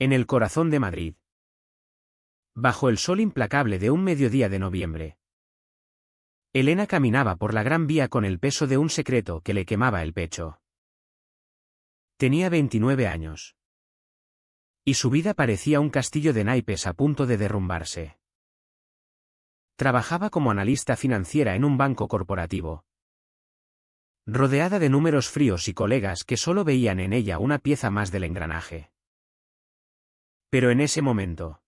En el corazón de Madrid. Bajo el sol implacable de un mediodía de noviembre. Elena caminaba por la Gran Vía con el peso de un secreto que le quemaba el pecho. Tenía 29 años. Y su vida parecía un castillo de naipes a punto de derrumbarse. Trabajaba como analista financiera en un banco corporativo. Rodeada de números fríos y colegas que solo veían en ella una pieza más del engranaje. Pero en ese momento.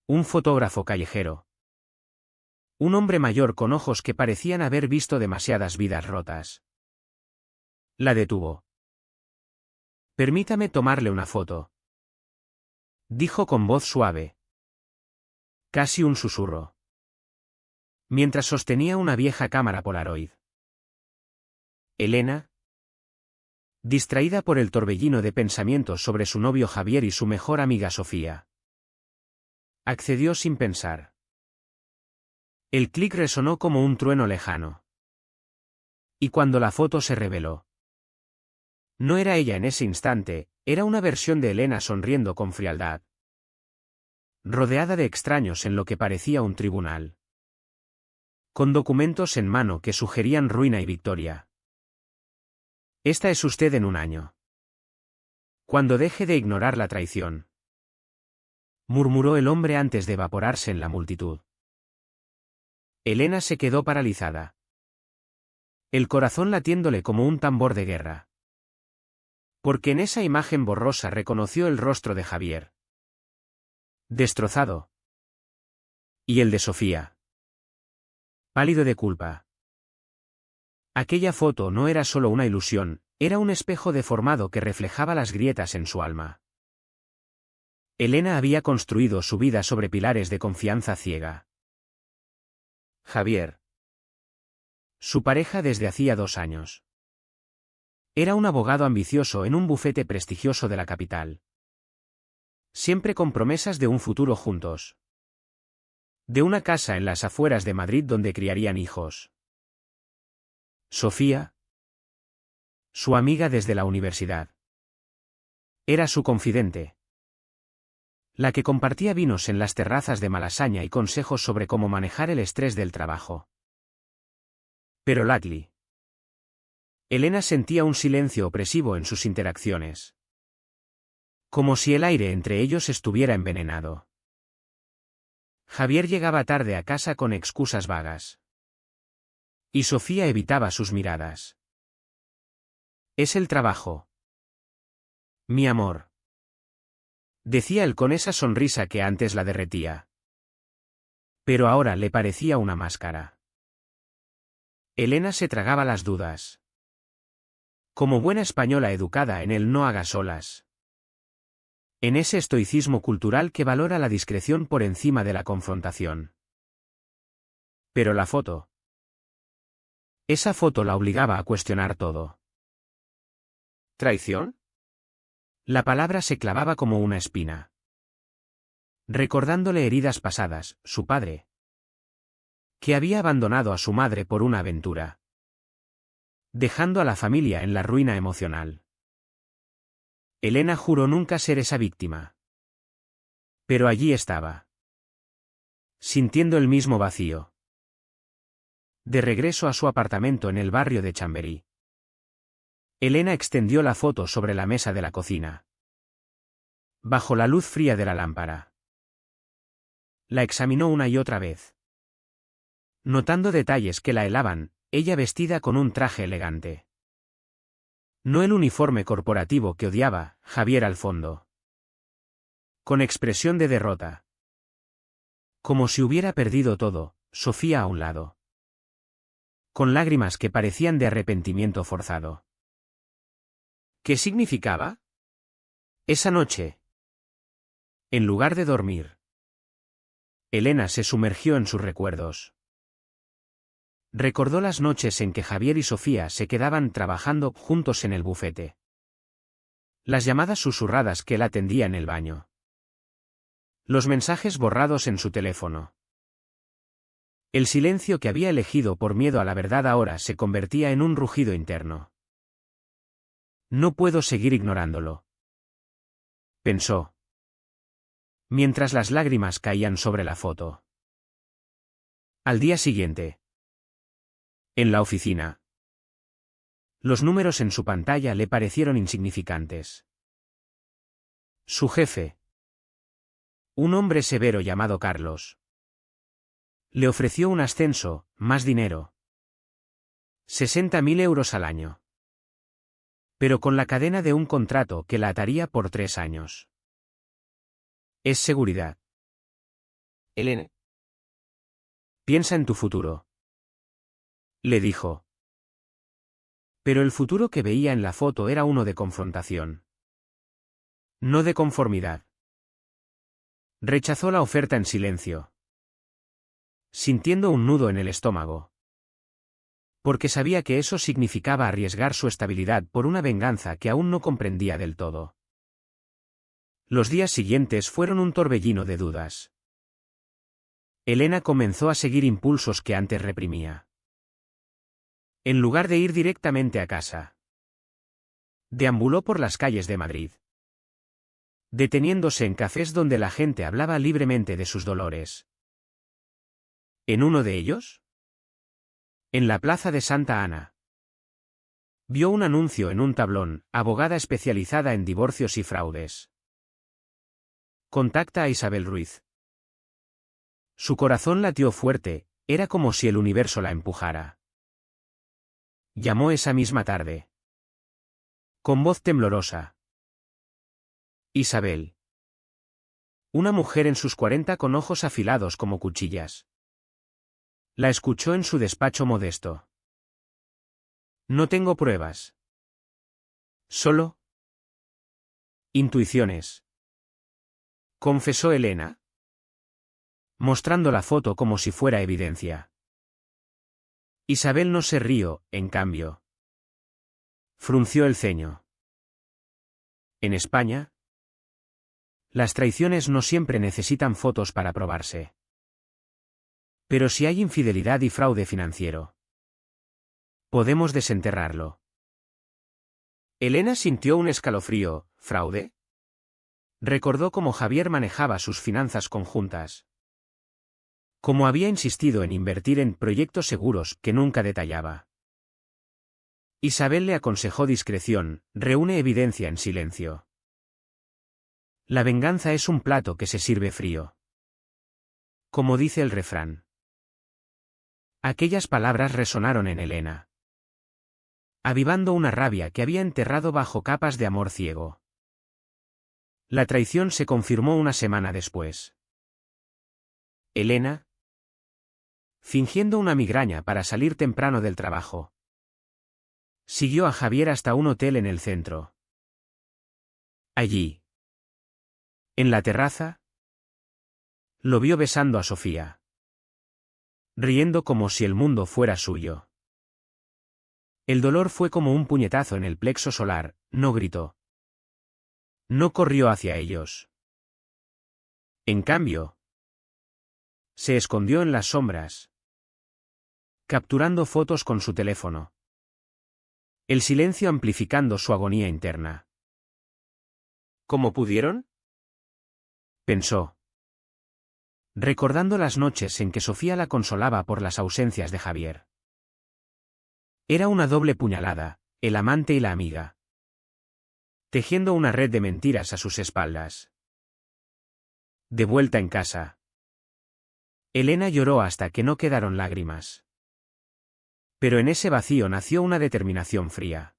Un fotógrafo callejero. Un hombre mayor con ojos que parecían haber visto demasiadas vidas rotas. La detuvo. Permítame tomarle una foto. Dijo con voz suave. Casi un susurro. Mientras sostenía una vieja cámara Polaroid. Elena, distraída por el torbellino de pensamientos sobre su novio Javier y su mejor amiga Sofía, accedió sin pensar. El clic resonó como un trueno lejano. Y cuando la foto se reveló, no era ella en ese instante, era una versión de Elena sonriendo con frialdad, rodeada de extraños en lo que parecía un tribunal, con documentos en mano que sugerían ruina y victoria. Esta es usted en un año. Cuando deje de ignorar la traición, murmuró el hombre antes de evaporarse en la multitud. Elena se quedó paralizada. El corazón latiéndole como un tambor de guerra. Porque en esa imagen borrosa reconoció el rostro de Javier. Destrozado. Y el de Sofía. Pálido de culpa. Aquella foto no era solo una ilusión, era un espejo deformado que reflejaba las grietas en su alma. Elena había construido su vida sobre pilares de confianza ciega. Javier. Su pareja desde hacía 2 años. Era un abogado ambicioso en un bufete prestigioso de la capital. Siempre con promesas de un futuro juntos. De una casa en las afueras de Madrid donde criarían hijos. Sofía. Su amiga desde la universidad. Era su confidente. La que compartía vinos en las terrazas de Malasaña y consejos sobre cómo manejar el estrés del trabajo. Pero Latli. Elena sentía un silencio opresivo en sus interacciones. Como si el aire entre ellos estuviera envenenado. Javier llegaba tarde a casa con excusas vagas. Y Sofía evitaba sus miradas. Es el trabajo. Mi amor. Decía él con esa sonrisa que antes la derretía. Pero ahora le parecía una máscara. Elena se tragaba las dudas. Como buena española educada en el no hagas olas. En ese estoicismo cultural que valora la discreción por encima de la confrontación. Pero la foto. Esa foto la obligaba a cuestionar todo. ¿Traición? La palabra se clavaba como una espina. Recordándole heridas pasadas, su padre. Que había abandonado a su madre por una aventura. Dejando a la familia en la ruina emocional. Elena juró nunca ser esa víctima. Pero allí estaba. Sintiendo el mismo vacío. De regreso a su apartamento en el barrio de Chamberí. Elena extendió la foto sobre la mesa de la cocina. Bajo la luz fría de la lámpara. La examinó una y otra vez. Notando detalles que la helaban, ella vestida con un traje elegante. No el uniforme corporativo que odiaba, Javier al fondo. Con expresión de derrota. Como si hubiera perdido todo, Sofía a un lado. Con lágrimas que parecían de arrepentimiento forzado. ¿Qué significaba? Esa noche. En lugar de dormir. Elena se sumergió en sus recuerdos. Recordó las noches en que Javier y Sofía se quedaban trabajando juntos en el bufete. Las llamadas susurradas que él atendía en el baño. Los mensajes borrados en su teléfono. El silencio que había elegido por miedo a la verdad ahora se convertía en un rugido interno. No puedo seguir ignorándolo. pensó, mientras las lágrimas caían sobre la foto. Al día siguiente. En la oficina. Los números en su pantalla le parecieron insignificantes. Su jefe, un hombre severo llamado Carlos, le ofreció un ascenso, más dinero. 60.000 euros al año. Pero con la cadena de un contrato que la ataría por 3 años. Es seguridad. Elena. Piensa en tu futuro. Le dijo. Pero el futuro que veía en la foto era uno de confrontación. No de conformidad. Rechazó la oferta en silencio, sintiendo un nudo en el estómago. Porque sabía que eso significaba arriesgar su estabilidad por una venganza que aún no comprendía del todo. Los días siguientes fueron un torbellino de dudas. Elena comenzó a seguir impulsos que antes reprimía. En lugar de ir directamente a casa, deambuló por las calles de Madrid, deteniéndose en cafés donde la gente hablaba libremente de sus dolores. ¿En uno de ellos? En la plaza de Santa Ana. Vio un anuncio en un tablón, abogada especializada en divorcios y fraudes. Contacta a Isabel Ruiz. Su corazón latió fuerte, era como si el universo la empujara. Llamó esa misma tarde. Con voz temblorosa. Isabel. Una mujer en sus 40 con ojos afilados como cuchillas. La escuchó en su despacho modesto. No tengo pruebas. Solo intuiciones. Confesó Elena, mostrando la foto como si fuera evidencia. Isabel no se rió, en cambio. Frunció el ceño. En España, las traiciones no siempre necesitan fotos para probarse. Pero si hay infidelidad y fraude financiero, podemos desenterrarlo. Elena sintió un escalofrío. ¿Fraude? Recordó cómo Javier manejaba sus finanzas conjuntas. Cómo había insistido en invertir en proyectos seguros que nunca detallaba. Isabel le aconsejó discreción, reúne evidencia en silencio. La venganza es un plato que se sirve frío. Como dice el refrán. Aquellas palabras resonaron en Elena, avivando una rabia que había enterrado bajo capas de amor ciego. La traición se confirmó una semana después. Elena, fingiendo una migraña para salir temprano del trabajo, siguió a Javier hasta un hotel en el centro. Allí, en la terraza, lo vio besando a Sofía, riendo como si el mundo fuera suyo. El dolor fue como un puñetazo en el plexo solar, no gritó. No corrió hacia ellos. En cambio, se escondió en las sombras, capturando fotos con su teléfono. El silencio amplificando su agonía interna. ¿Cómo pudieron? Pensó, recordando las noches en que Sofía la consolaba por las ausencias de Javier. Era una doble puñalada, el amante y la amiga, tejiendo una red de mentiras a sus espaldas. De vuelta en casa, Elena lloró hasta que no quedaron lágrimas. Pero en ese vacío nació una determinación fría.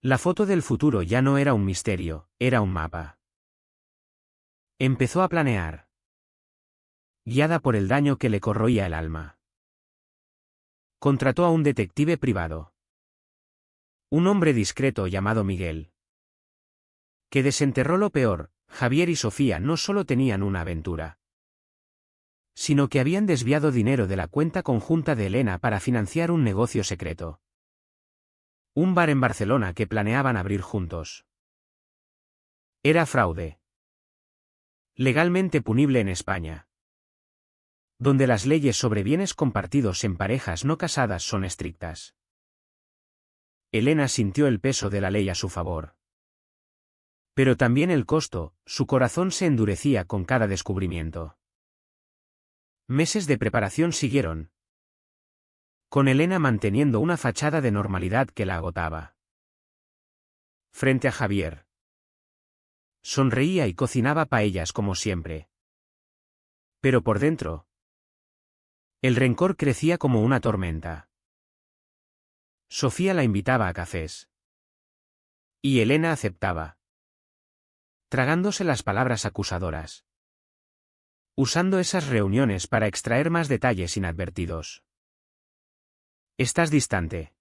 La foto del futuro ya no era un misterio, era un mapa. Empezó a planear, guiada por el daño que le corroía el alma. Contrató a un detective privado. Un hombre discreto llamado Miguel, que desenterró lo peor. Javier y Sofía no solo tenían una aventura, sino que habían desviado dinero de la cuenta conjunta de Elena para financiar un negocio secreto. Un bar en Barcelona que planeaban abrir juntos. Era fraude. Legalmente punible en España, donde las leyes sobre bienes compartidos en parejas no casadas son estrictas. Elena sintió el peso de la ley a su favor. Pero también el costo, su corazón se endurecía con cada descubrimiento. Meses de preparación siguieron, con Elena manteniendo una fachada de normalidad que la agotaba. Frente a Javier, sonreía y cocinaba paellas como siempre. Pero por dentro, el rencor crecía como una tormenta. Sofía la invitaba a cafés. Y Elena aceptaba, tragándose las palabras acusadoras, usando esas reuniones para extraer más detalles inadvertidos. «¿Estás distante,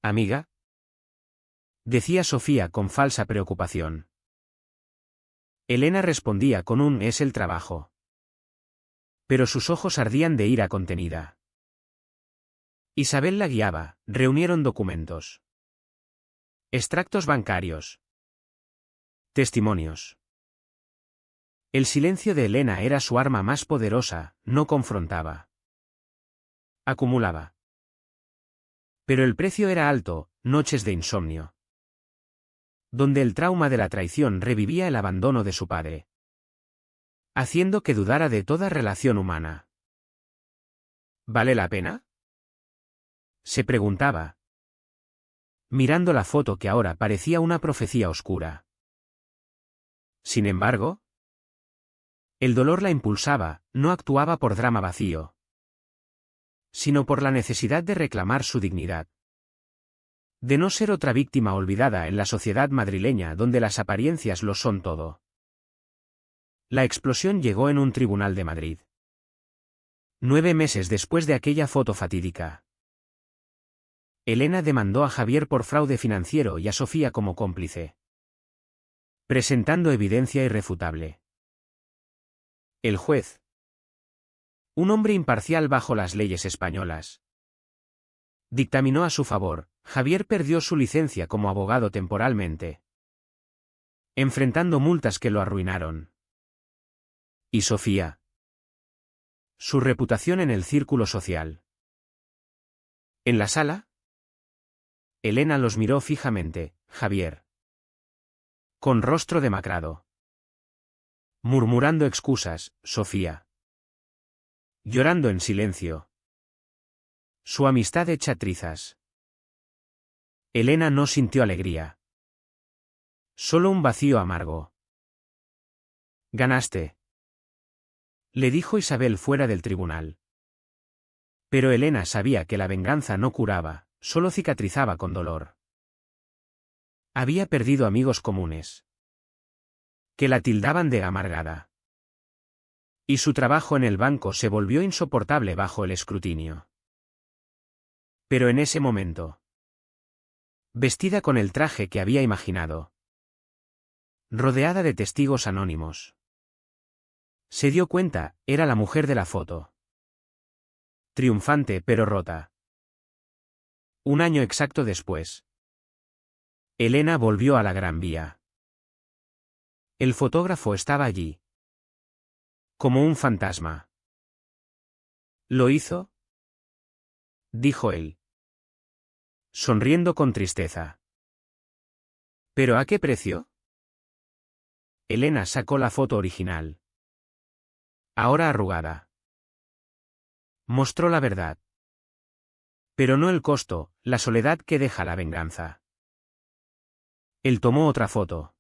amiga?», decía Sofía con falsa preocupación. Elena respondía con un «es el trabajo». Pero sus ojos ardían de ira contenida. Isabel la guiaba, reunieron documentos, extractos bancarios, testimonios. El silencio de Elena era su arma más poderosa, no confrontaba. Acumulaba. Pero el precio era alto, noches de insomnio, donde el trauma de la traición revivía el abandono de su padre, haciendo que dudara de toda relación humana. ¿Vale la pena?, se preguntaba, mirando la foto que ahora parecía una profecía oscura. Sin embargo, el dolor la impulsaba, no actuaba por drama vacío, sino por la necesidad de reclamar su dignidad. De no ser otra víctima olvidada en la sociedad madrileña donde las apariencias lo son todo. La explosión llegó en un tribunal de Madrid. 9 meses después de aquella foto fatídica. Elena demandó a Javier por fraude financiero y a Sofía como cómplice, presentando evidencia irrefutable. El juez, un hombre imparcial bajo las leyes españolas, dictaminó a su favor. Javier perdió su licencia como abogado temporalmente, enfrentando multas que lo arruinaron. ¿Y Sofía? Su reputación en el círculo social. En la sala, Elena los miró fijamente. Javier, con rostro demacrado, murmurando excusas. Sofía, llorando en silencio, su amistad hecha trizas. Elena no sintió alegría, solo un vacío amargo. «Ganaste», le dijo Isabel fuera del tribunal. Pero Elena sabía que la venganza no curaba, solo cicatrizaba con dolor. Había perdido amigos comunes, que la tildaban de amargada. Y su trabajo en el banco se volvió insoportable bajo el escrutinio. Pero en ese momento, vestida con el traje que había imaginado, rodeada de testigos anónimos, se dio cuenta, era la mujer de la foto. Triunfante pero rota. Un año exacto después, Elena volvió a la Gran Vía. El fotógrafo estaba allí, como un fantasma. «¿Lo hizo?», dijo él, sonriendo con tristeza. «¿Pero a qué precio?». Elena sacó la foto original, ahora arrugada. Mostró la verdad. Pero no el costo, la soledad que deja la venganza. Él tomó otra foto,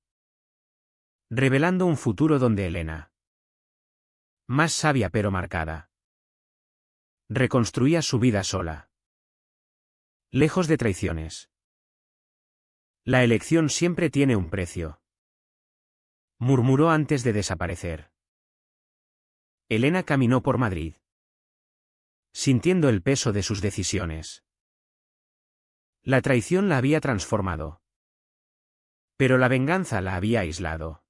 revelando un futuro donde Elena, más sabia pero marcada, reconstruía su vida sola, lejos de traiciones. «La elección siempre tiene un precio», murmuró antes de desaparecer. Elena caminó por Madrid, sintiendo el peso de sus decisiones. La traición la había transformado, pero la venganza la había aislado.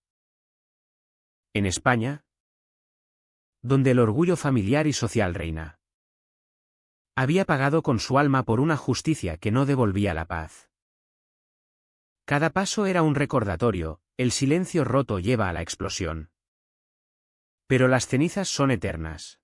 En España, donde el orgullo familiar y social reina, había pagado con su alma por una justicia que no devolvía la paz. Cada paso era un recordatorio, el silencio roto lleva a la explosión. Pero las cenizas son eternas.